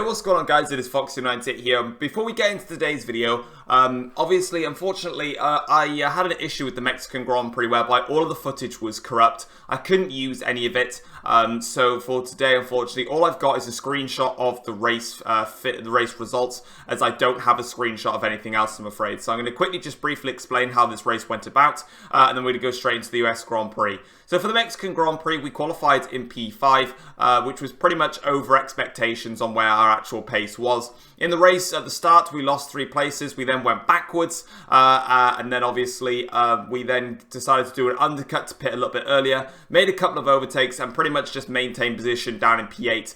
Yo, what's going on, guys? It is Foxy98 here. Before we get into today's video, unfortunately, I had an issue with the Mexican Grand Prix whereby all of the footage was corrupt. I couldn't use any of it. So for today, unfortunately, all I've got is a screenshot of the race results, as I don't have a screenshot of anything else, I'm afraid. So I'm going to quickly just briefly explain how this race went about, and then we're going to go straight into the US Grand Prix. So for the Mexican Grand Prix, we qualified in P5, which was pretty much over expectations on where our actual pace was. In the race at the start, we lost 3 places. We then went backwards, and then obviously we then decided to do an undercut to pit a little bit earlier, made a couple of overtakes, and pretty much just maintained position down in P8.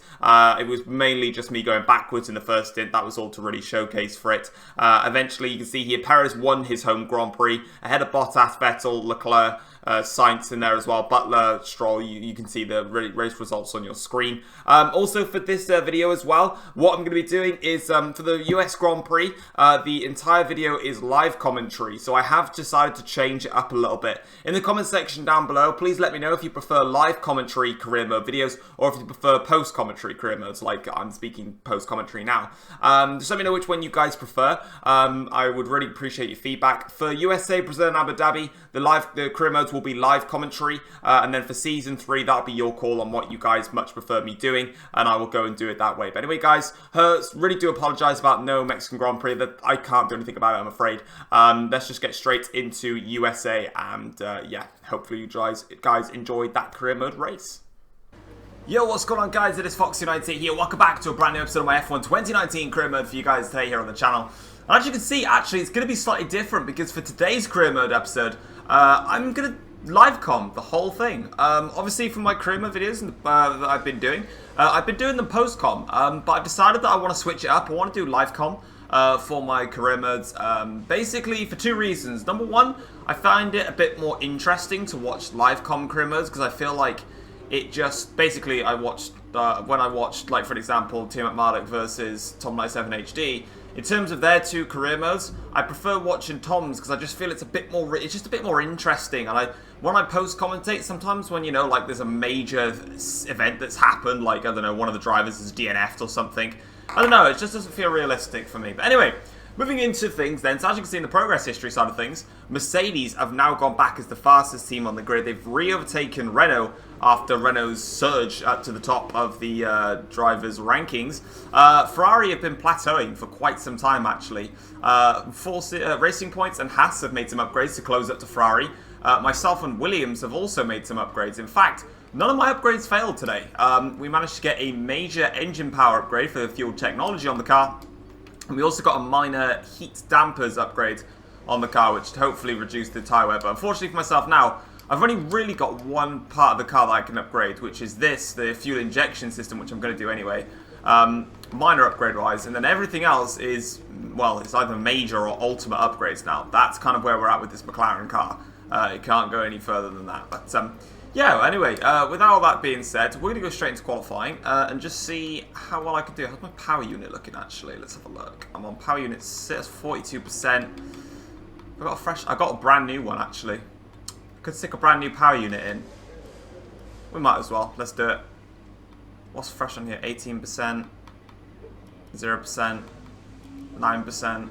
It was mainly just me going backwards in the first stint. That was all to really showcase for it. Eventually, you can see here, Perez won his home Grand Prix ahead of Bottas, Vettel, Leclerc, Sainz in there as well, Butler, Stroll. You can see the race results on your screen. Also for this video as well, what I'm going to be doing is for the US Grand Prix, the entire video is live commentary, so I have decided to change it up a little bit. In the comment section down below, please let me know if you prefer live commentary career mode videos or if you prefer post commentary career modes, like I'm speaking post commentary now. Just let me know which one you guys prefer. I would really appreciate your feedback. For USA, Brazil and Abu Dhabi, the career modes will be live commentary, and then for season 3, that'll be your call on what you guys much prefer me doing, and I will go and do it that way. But anyway, guys, really do apologize about no Mexican Grand Prix. That I can't do anything about it, I'm afraid. Let's just get straight into USA, and yeah, hopefully you guys enjoyed that career mode race. Yo, what's going on, guys? It is Foxy98 here. Welcome back to a brand new episode of my F1 2019 career mode for you guys today here on the channel. And as you can see, actually, it's going to be slightly different because for today's career mode episode, I'm going to live com the whole thing. Obviously, for my career mode videos that I've been doing them post com, but I've decided that I want to switch it up. I want to do live com for my career modes, basically for 2 reasons. Number 1, I find it a bit more interesting to watch live com career modes because I feel like it just, basically, I watched, when I watched, like, for example, Tim McMurdoch versus Tom 97 HD, in terms of their 2 career modes, I prefer watching Tom's because I just feel it's just a bit more interesting. And when I post-commentate, sometimes when, you know, like, there's a major event that's happened, like, I don't know, one of the drivers is DNF'd or something, I don't know, it just doesn't feel realistic for me. But anyway, moving into things then, so as you can see in the progress history side of things, Mercedes have now gone back as the fastest team on the grid. They've re-overtaken Renault after Renault's surge up to the top of the drivers' rankings. Ferrari have been plateauing for quite some time, actually. Racing Points and Haas have made some upgrades to close up to Ferrari. Myself and Williams have also made some upgrades. In fact, none of my upgrades failed today. We managed to get a major engine power upgrade for the fuel technology on the car. And we also got a minor heat dampers upgrade on the car, which hopefully reduced the tyre wear. But unfortunately for myself now, I've only really got one part of the car that I can upgrade, which is this, the fuel injection system, which I'm going to do anyway. Minor upgrade-wise, and then everything else is, well, it's either major or ultimate upgrades now. That's kind of where we're at with this McLaren car. It can't go any further than that. But yeah, anyway, with all that being said, we're going to go straight into qualifying and just see how well I can do. How's my power unit looking, actually? Let's have a look. I'm on power unit 42%. I got a brand new one, actually. Could stick a brand new power unit in. We might as well. Let's do it. What's fresh on here? 18%, 0%, 9%,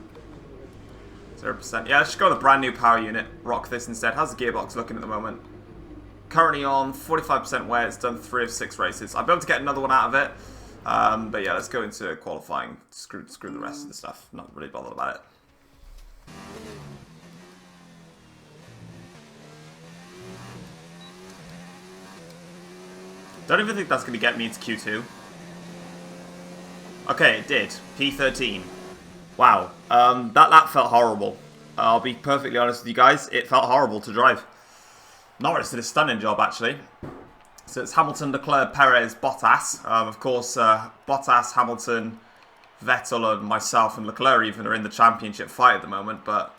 0%. Yeah, let's just go with a brand new power unit. Rock this instead. How's the gearbox looking at the moment? Currently on 45% wear. It's done 3 of 6 races. I'll be able to get another one out of it. But yeah, let's go into qualifying. Screw the rest of the stuff. Not really bothered about it. Don't even think that's going to get me into Q2. Okay, it did. P13. Wow. That felt horrible. I'll be perfectly honest with you guys. It felt horrible to drive. Norris did a stunning job, actually. So it's Hamilton, Leclerc, Perez, Bottas. Of course, Bottas, Hamilton, Vettel, and myself and Leclerc even are in the championship fight at the moment. But,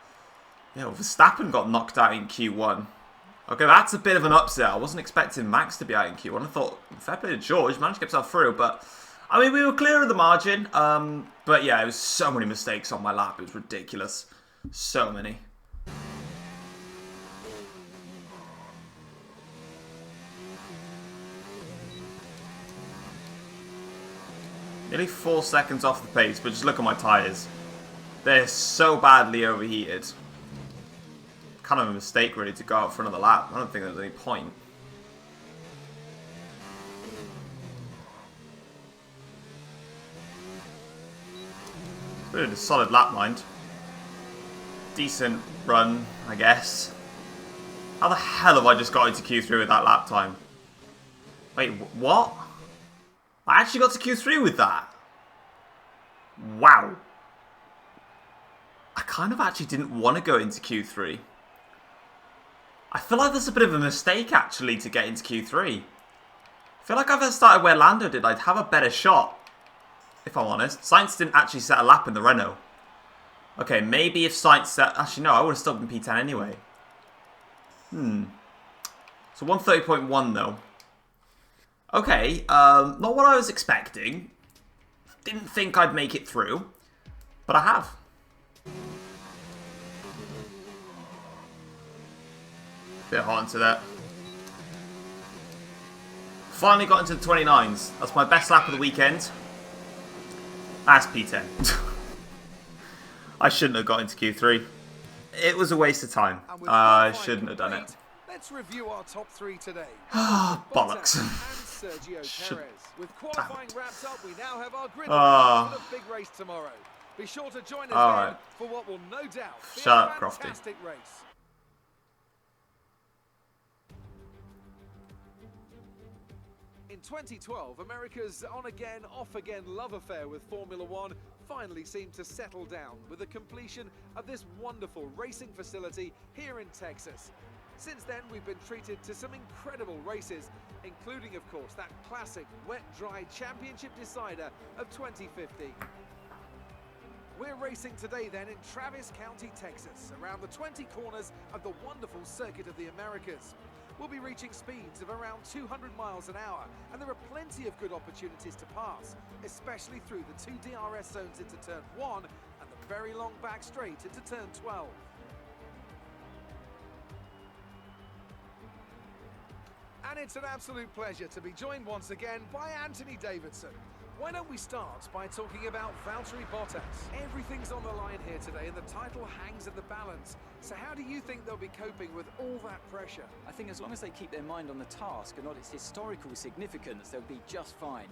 yeah, well, Verstappen got knocked out in Q1. Okay, that's a bit of an upset. I wasn't expecting Max to be out in Q1. I thought, fair play to George, managed to get himself through. But, I mean, we were clear of the margin. But, yeah, it was so many mistakes on my lap. It was ridiculous. So many. Nearly 4 seconds off the pace, but just look at my tyres. They're so badly overheated. Kind of a mistake really to go out for another lap. I don't think there's any point. Really a solid lap, mind. Decent run, I guess. How the hell have I just got into Q3 with that lap time? Wait, what? I actually got to Q3 with that. Wow. I kind of actually didn't want to go into Q3. I feel like there's a bit of a mistake actually to get into Q3. I feel like if I started where Lando did, I'd have a better shot. If I'm honest. Sainz didn't actually set a lap in the Renault. Okay, maybe if Sainz set... Actually, no, I would have still been P10 anyway. So 130.1 though. Okay, not what I was expecting. Didn't think I'd make it through. But I have. Bit hot into that. Finally got into the 29s. That's my best lap of the weekend. That's P10. I shouldn't have got into Q3. It was a waste of time. I shouldn't have done it. Let's review our top 3 today. Bollocks. And Sergio Perez. With qualifying wrapped up, we now have our grid for the big race tomorrow. Be sure to join us then for what will no doubt be a fantastic race. In 2012, America's on-again, off-again love affair with Formula One finally seemed to settle down with the completion of this wonderful racing facility here in Texas. Since then, we've been treated to some incredible races, including, of course, that classic wet-dry championship decider of 2015. We're racing today then in Travis County, Texas, around the 20 corners of the wonderful Circuit of the Americas. We'll be reaching speeds of around 200 miles an hour, and there are plenty of good opportunities to pass, especially through the 2 DRS zones into turn 1 and the very long back straight into turn 12. And it's an absolute pleasure to be joined once again by Anthony Davidson. Why don't we start by talking about Valtteri Bottas? Everything's on the line here today and the title hangs in the balance. So how do you think they'll be coping with all that pressure? I think as long as they keep their mind on the task and not its historical significance, they'll be just fine.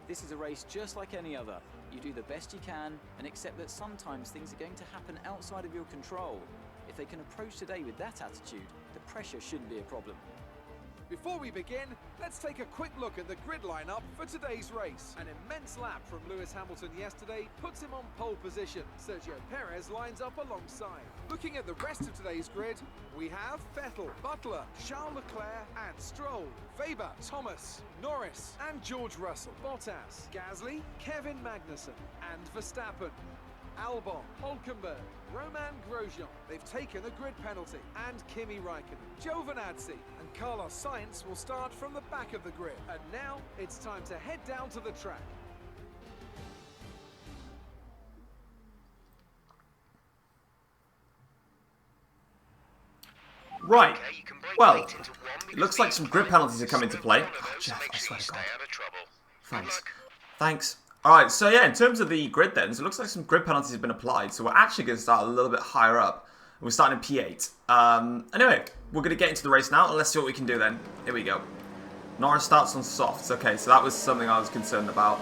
This is a race just like any other. You do the best you can and accept that sometimes things are going to happen outside of your control. If they can approach today with that attitude, the pressure shouldn't be a problem. Before we begin, let's take a quick look at the grid lineup for today's race. An immense lap from Lewis Hamilton yesterday puts him on pole position. Sergio Perez lines up alongside. Looking at the rest of today's grid, we have Vettel, Butler, Charles Leclerc and Stroll, Weber, Thomas, Norris and George Russell, Bottas, Gasly, Kevin Magnussen and Verstappen. Albon, Hulkenberg, Roman Grosjean, they've taken a grid penalty, and Kimi Raikkonen, Giovinazzi and Carlos Sainz will start from the back of the grid. And now it's time to head down to the track. Right. Well, it looks like some grid penalties are coming into play. Oh, Jeff, I swear to God. Thanks. Thanks. Alright, so yeah, in terms of the grid then, so it looks like some grid penalties have been applied, so we're actually going to start a little bit higher up. We're starting in P8. Anyway, we're going to get into the race now, and let's see what we can do then. Here we go. Norris starts on softs. Okay, so that was something I was concerned about.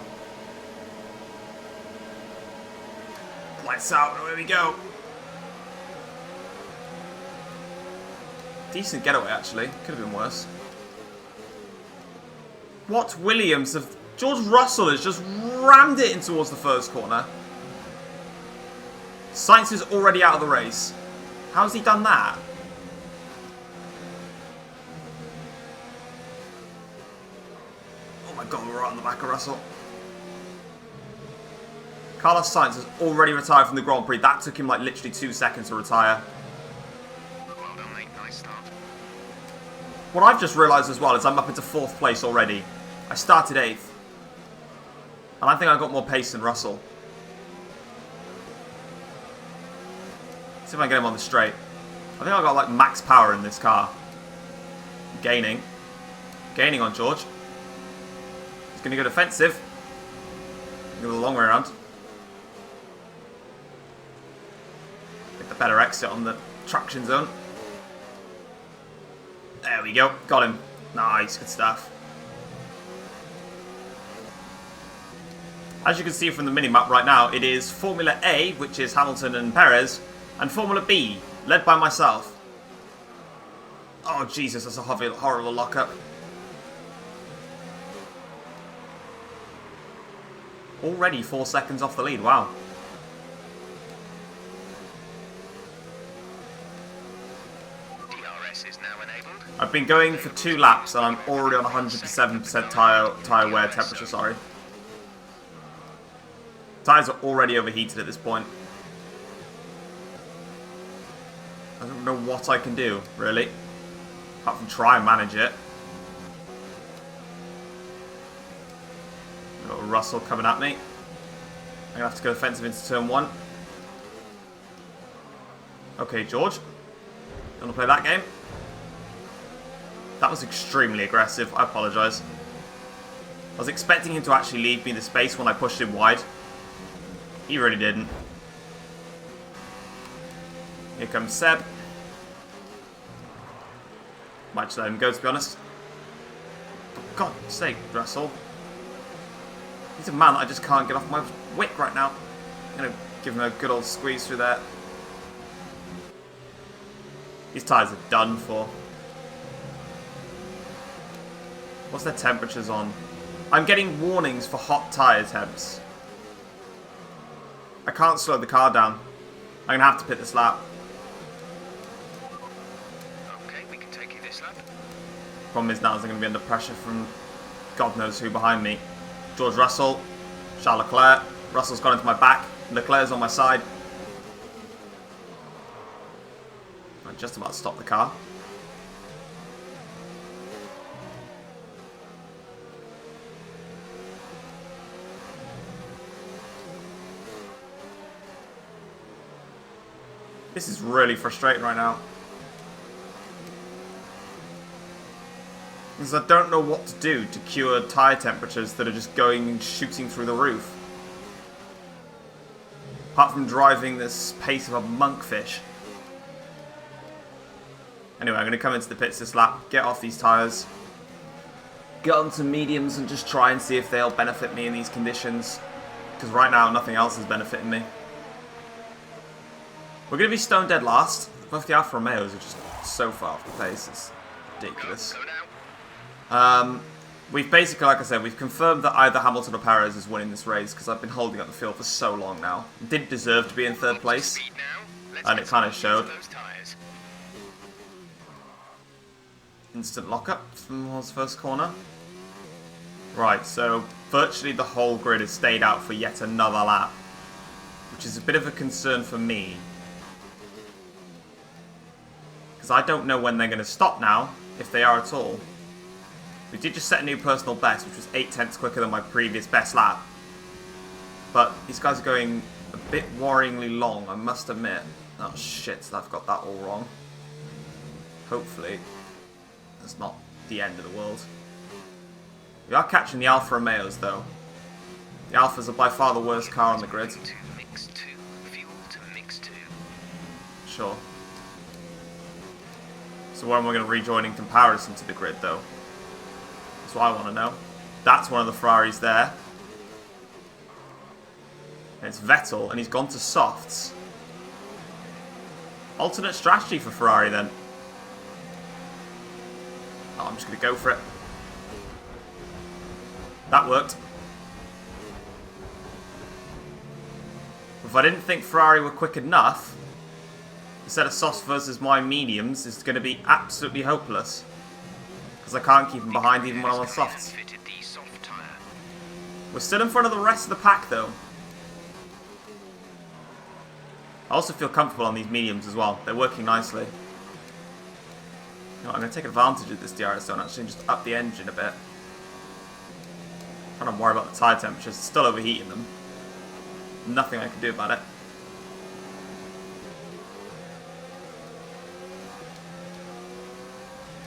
Lights out, away we go. Decent getaway, actually. Could have been worse. What Williams have... George Russell has just rammed it in towards the first corner. Sainz is already out of the race. How's he done that? Oh my God, we're right on the back of Russell. Carlos Sainz has already retired from the Grand Prix. That took him like literally 2 seconds to retire. Well done, mate. Nice start. What I've just realised as well is I'm up into 4th place already. I started 8th. And I think I got more pace than Russell. Let's see if I can get him on the straight. I think I got like max power in this car. Gaining. Gaining on George. He's going to go defensive. Go the long way around. Get the better exit on the traction zone. There we go. Got him. Nice. Good stuff. As you can see from the minimap right now, it is Formula A, which is Hamilton and Perez, and Formula B, led by myself. Oh, Jesus, that's a horrible lockup. Already 4 seconds off the lead, wow. DRS is now enabled. I've been going for 2 laps and I'm already on 107% tyre wear temperature, sorry. Tyres are already overheated at this point. I don't know what I can do, really. Apart from try and manage it. Little Russell coming at me. I'm going to have to go offensive into turn 1. Okay, George. You want to play that game? That was extremely aggressive. I apologise. I was expecting him to actually leave me the space when I pushed him wide. He really didn't. Here comes Seb. Might just let him go, to be honest. For God's sake, Russell. He's a man that I just can't get off my wick right now. I'm going to give him a good old squeeze through there. These tyres are done for. What's their temperatures on? I'm getting warnings for hot tyre temps. I can't slow the car down. I'm going to have to pit this lap. Okay, we can take you this lap. Problem is now I'm going to be under pressure from God knows who behind me. George Russell, Charles Leclerc. Russell's gone into my back. Leclerc's on my side. I'm just about to stop the car. This is really frustrating right now. Because I don't know what to do to cure tyre temperatures that are just going and shooting through the roof. Apart from driving this pace of a monkfish. Anyway, I'm going to come into the pits this lap, get off these tyres, get onto mediums and just try and see if they'll benefit me in these conditions. Because right now, nothing else is benefiting me. We're going to be stone dead last. Both the Alfa Romeos are just so far off the pace. It's ridiculous. We've basically, like I said, we've confirmed that either Hamilton or Perez is winning this race because I've been holding up the field for so long now. Didn't deserve to be in third place, and it kind of showed. Instant lockup from Hall's first corner. Right, so virtually the whole grid has stayed out for yet another lap, which is a bit of a concern for me. Because I don't know when they're going to stop now, if they are at all. We did just set a new personal best, which was 0.8 quicker than my previous best lap. But these guys are going a bit worryingly long, I must admit. Oh shit, I've got that all wrong. Hopefully, that's not the end of the world. We are catching the Alfa Romeos though. The Alfas are by far the worst car on the grid. Sure. So when am I going to rejoin in comparison to the grid though? That's what I want to know. That's one of the Ferraris there. And it's Vettel, and he's gone to softs. Alternate strategy for Ferrari then. Oh, I'm just going to go for it. That worked. If I didn't think Ferrari were quick enough, the set of softs versus my mediums is going to be absolutely hopeless. Because I can't keep them behind even when I'm on softs. We're still in front of the rest of the pack though. I also feel comfortable on these mediums as well. They're working nicely. You know, I'm going to take advantage of this DRS zone actually and just up the engine a bit. I'm trying to worry about the tyre temperatures. It's still overheating them. Nothing I can do about it.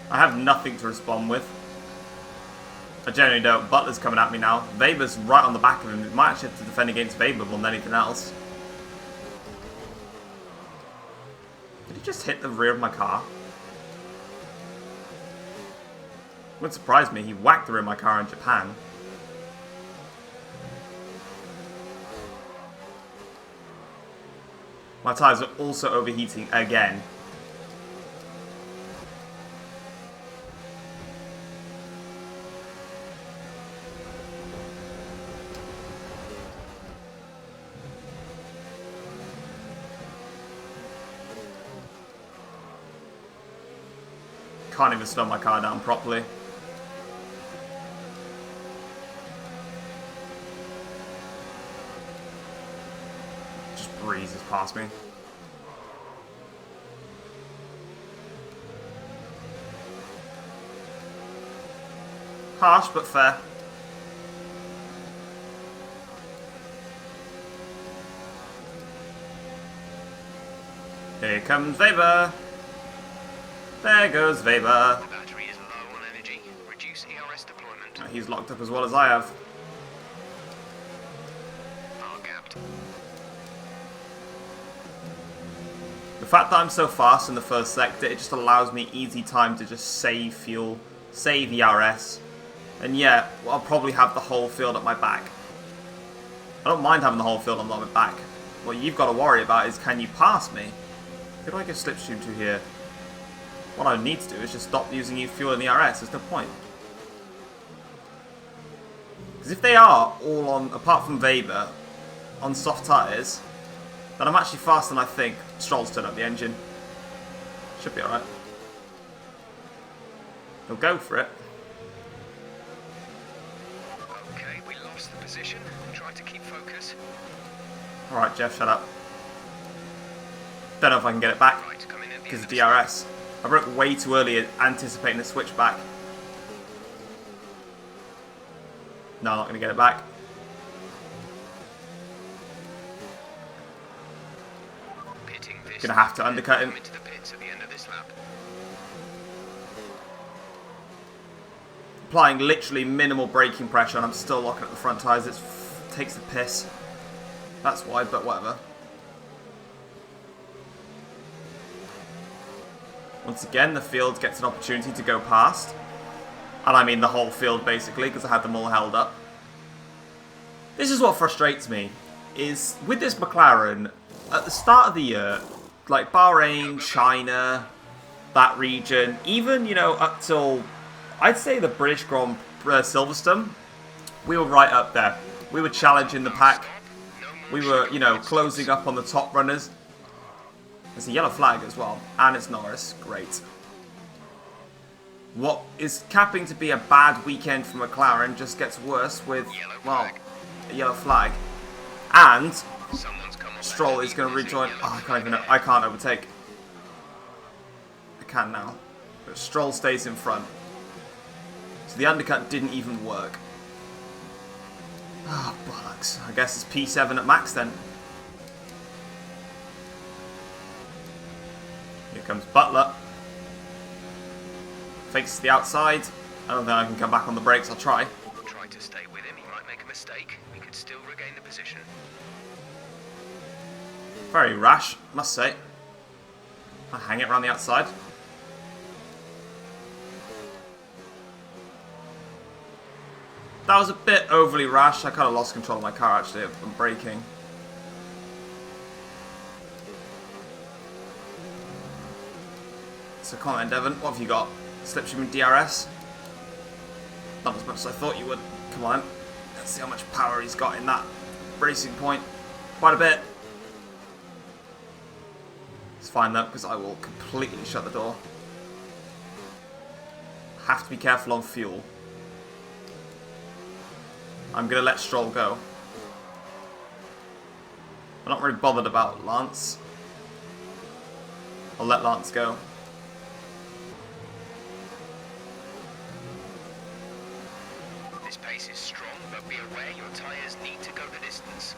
I have nothing to respond with. I generally don't. Butler's coming at me now. Weber's right on the back of him. We might actually have to defend against Weber more than anything else. Did he just hit the rear of my car? Wouldn't surprise me. He whacked the rear of my car in Japan. My tyres are also overheating again. Can't even slow my car down properly. Just breezes past me. Harsh, but fair. Here comes Weber. There goes Weber. The battery is low on energy. Reduce ERS deployment. He's locked up as well as I have. R gapped. The fact that I'm so fast in the first sector, it just allows me easy time to just save fuel, save ERS. And yeah, I'll probably have the whole field at my back. I don't mind having the whole field on my back. What you've got to worry about is, can you pass me? Who do I give slipstream to here? What I need to do is just stop using fuel in ERS. There's no point. Because if they are all on, apart from Weber, on soft tyres, then I'm actually faster than I think. Stroll's turned up the engine. Should be alright. He'll go for it. Okay, we lost the position. Try to keep focus. Alright, Jeff, shut up. Don't know if I can get it back Right, coming in the because end of of DRS. I broke way too early anticipating the switchback. No, I'm not going to get it back. pitting this. Gonna have to undercut him. Come into the pits at the end of this lap. Applying literally minimal braking pressure and I'm still locking at the front tyres. It takes the piss. That's why, but whatever. Once again, the field gets an opportunity to go past. And I mean the whole field, basically, because I had them all held up. This is what frustrates me, is with this McLaren, at the start of the year, like Bahrain, China, that region, even, you know, up till, I'd say the British Grand Prix Silverstone, we were right up there. We were challenging the pack. We were, you know, closing up on the top runners. There's a yellow flag as well, and it's Norris. Great. What is capping to be a bad weekend for McLaren just gets worse with, well, a yellow flag. And Stroll is going to rejoin. Oh, I can't even know. I can't overtake. I can now. But Stroll stays in front. So the undercut didn't even work. Ah, oh, bollocks. I guess it's P7 at max then. Here comes Butler. Fakes to the outside. I don't think I can come back on the brakes. I'll try. Try to stay with him. He might make a mistake. We could still regain the position. Very rash, must say. I'll hang it around the outside. That was a bit overly rash. I kind of lost control of my car actually. I'm braking. So come on, Devon. What have you got? Slipstream and DRS? Not as much as I thought you would. Come on. Let's see how much power he's got in that racing point. Quite a bit. It's fine though, because I will completely shut the door. Have to be careful on fuel. I'm going to let Stroll go. I'm not really bothered about Lance. I'll let Lance go. This pace is strong, but be aware your tyres need to go the distance.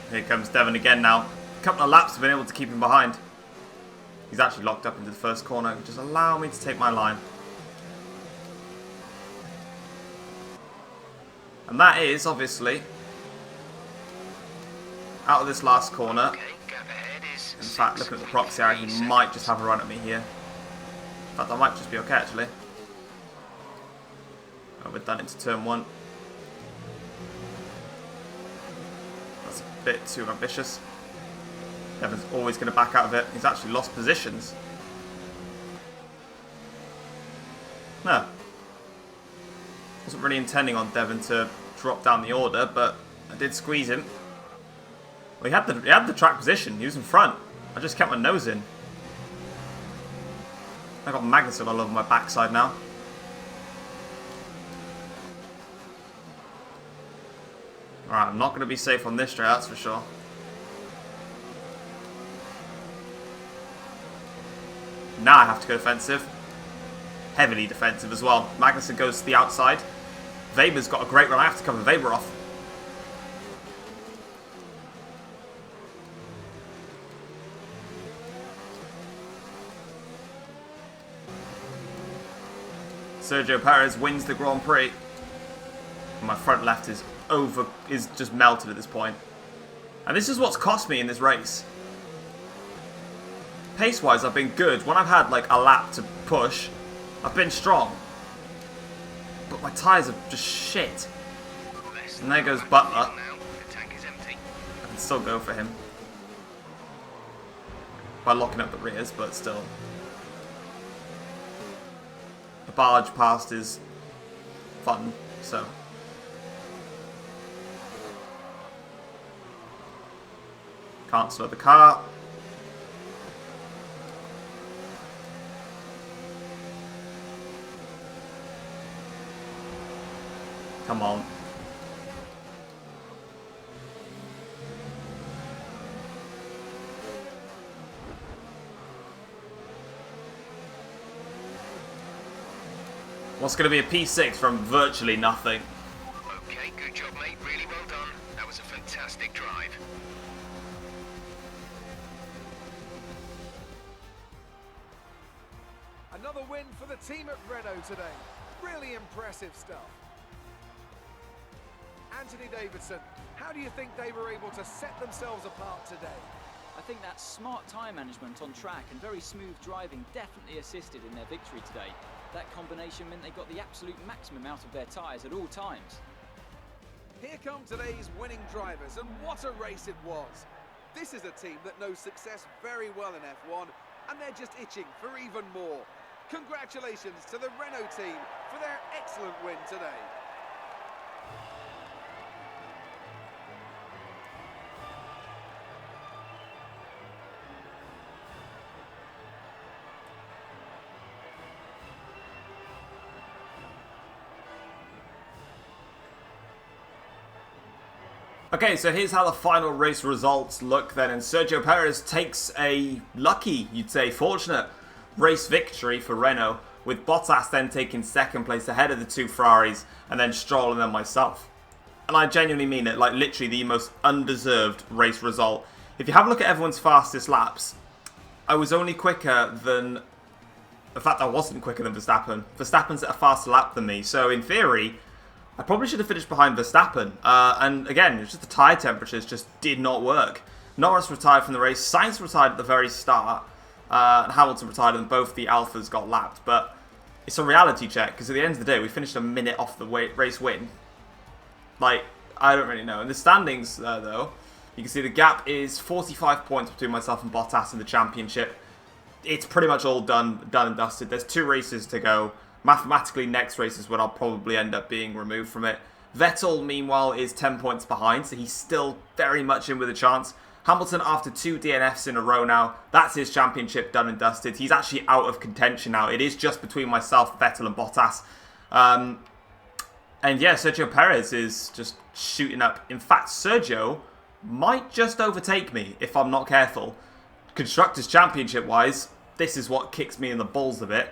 Here comes Devon again now. A couple of laps have been able to keep him behind. He's actually locked up into the first corner. Just allow me to take my line. And that is, obviously, out of this last corner. Okay, gap ahead is In fact, looking at the proxy, he might just have a run at me here. In fact, that might just be okay, actually. Oh, we're done into turn 1. That's a bit too ambitious. Devon's always going to back out of it. He's actually lost positions. No. Wasn't really intending on Devon to drop down the order, but I did squeeze him. Well, he had the track position. He was in front. I just kept my nose in. I got Magnussen all over my backside now. Alright, I'm not going to be safe on this straight, that's for sure. Now I have to go defensive. Heavily defensive as well. Magnussen goes to the outside. Weber's got a great run. I have to cover Weber off. Sergio Perez wins the Grand Prix. My front left is just melted at this point. And this is what's cost me in this race. Pace-wise, I've been good. When I've had like a lap to push, I've been strong. But my tyres are just shit. And there goes Butler. The tank is empty. I can still go for him. By locking up the rears, but still. The barge past is fun, so. Can't slow the car. Come on. What's going to be a P6 from virtually nothing? Okay, good job, mate. Really well done. That was a fantastic drive. Another win for the team at Renault today. Really impressive stuff. Anthony Davidson, how do you think they were able to set themselves apart today? I think that smart tyre management on track and very smooth driving definitely assisted in their victory today. That combination meant they got the absolute maximum out of their tyres at all times. Here come today's winning drivers, and what a race it was. This is a team that knows success very well in F1, and they're just itching for even more. Congratulations to the Renault team for their excellent win today. Okay, so here's how the final race results look then, and Sergio Perez takes a lucky, you'd say fortunate, race victory for Renault, with Bottas then taking second place ahead of the two Ferraris, and then Stroll and then myself. And I genuinely mean it, like literally the most undeserved race result. If you have a look at everyone's fastest laps, I was only quicker than... In fact, I wasn't quicker than Verstappen. Verstappen's at a faster lap than me, so in theory, I probably should have finished behind Verstappen. And again, it's just the tyre temperatures just did not work. Norris retired from the race, Sainz retired at the very start, and Hamilton retired, and both the Alphas got lapped. But it's a reality check, because at the end of the day, we finished a minute off the race win. Like, I don't really know. In the standings, though, you can see the gap is 45 points between myself and Bottas in the championship. It's pretty much all done and dusted. There's 2 races to go. Mathematically, next race is when I'll probably end up being removed from it. Vettel, meanwhile, is 10 points behind, so he's still very much in with a chance. Hamilton, after 2 DNFs in a row now, that's his championship done and dusted. He's actually out of contention now. It is just between myself, Vettel, and Bottas. And yeah, Sergio Perez is just shooting up. In fact, Sergio might just overtake me if I'm not careful. Constructors' Championship-wise, this is what kicks me in the balls a bit.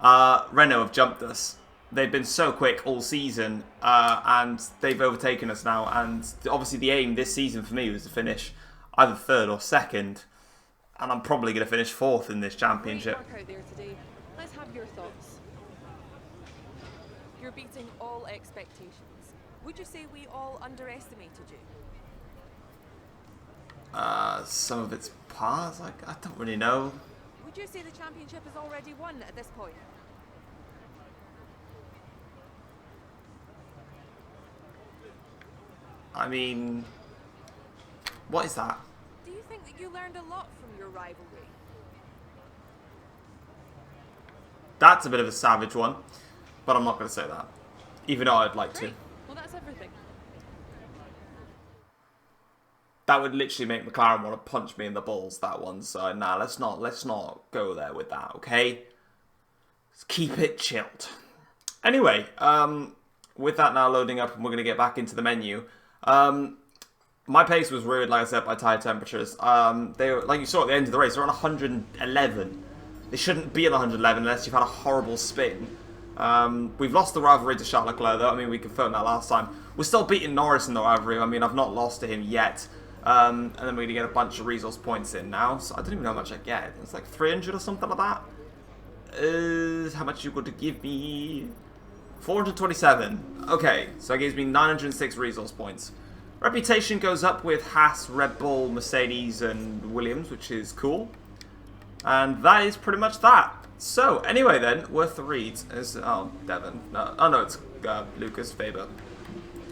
Renault have jumped us. They've been so quick all season, and they've overtaken us now. And obviously the aim this season for me was to finish either 3rd or 2nd. And I'm probably going to finish 4th in this championship. Great work out there today. Let's have your thoughts. You're beating all expectations. Would you say we all underestimated you? Some of its parts, I don't really know. Would you say the championship is already won at this point? I mean, what is that? Do you think that you learned a lot from your rivalry? That's a bit of a savage one, but I'm not going to say that, even though I'd like to. Great. Well, that's everything. That would literally make McLaren want to punch me in the balls, that one. So nah, let's not go there with that, okay? Let's keep it chilled. Anyway, with that now loading up, and we're going to get back into the menu. My pace was ruined, like I said, by tyre temperatures. They were, like you saw at the end of the race, they're on 111. They shouldn't be at 111 unless you've had a horrible spin. We've lost the rivalry to Charles Leclerc, though. I mean, we confirmed that last time. We're still beating Norris in the rivalry. I mean, I've not lost to him yet. And then we're going to get a bunch of resource points in now. So I don't even know how much I get. It's like 300 or something like that. How much you got to give me? 427. Okay, so it gives me 906 resource points. Reputation goes up with Haas, Red Bull, Mercedes, and Williams, which is cool. And that is pretty much that. So, anyway then, worth the read is... Oh, Devon. No, oh no, it's Lucas Faber.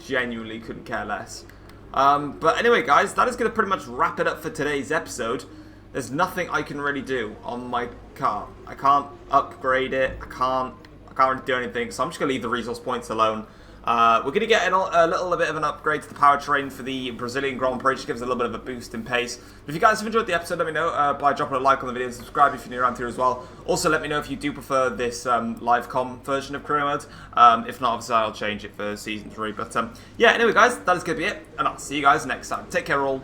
Genuinely couldn't care less. But anyway, guys, that is going to pretty much wrap it up for today's episode. There's nothing I can really do on my car. I can't upgrade it. I can't really do anything, so I'm just going to leave the resource points alone. We're going to get a little bit of an upgrade to the powertrain for the Brazilian Grand Prix, which gives it a little bit of a boost in pace. But if you guys have enjoyed the episode, let me know by dropping a like on the video and subscribe if you're new around here as well. Also, let me know if you do prefer this live com version of career mode. If not, obviously I'll change it for Season 3. But yeah, anyway guys, that is going to be it, and I'll see you guys next time. Take care all.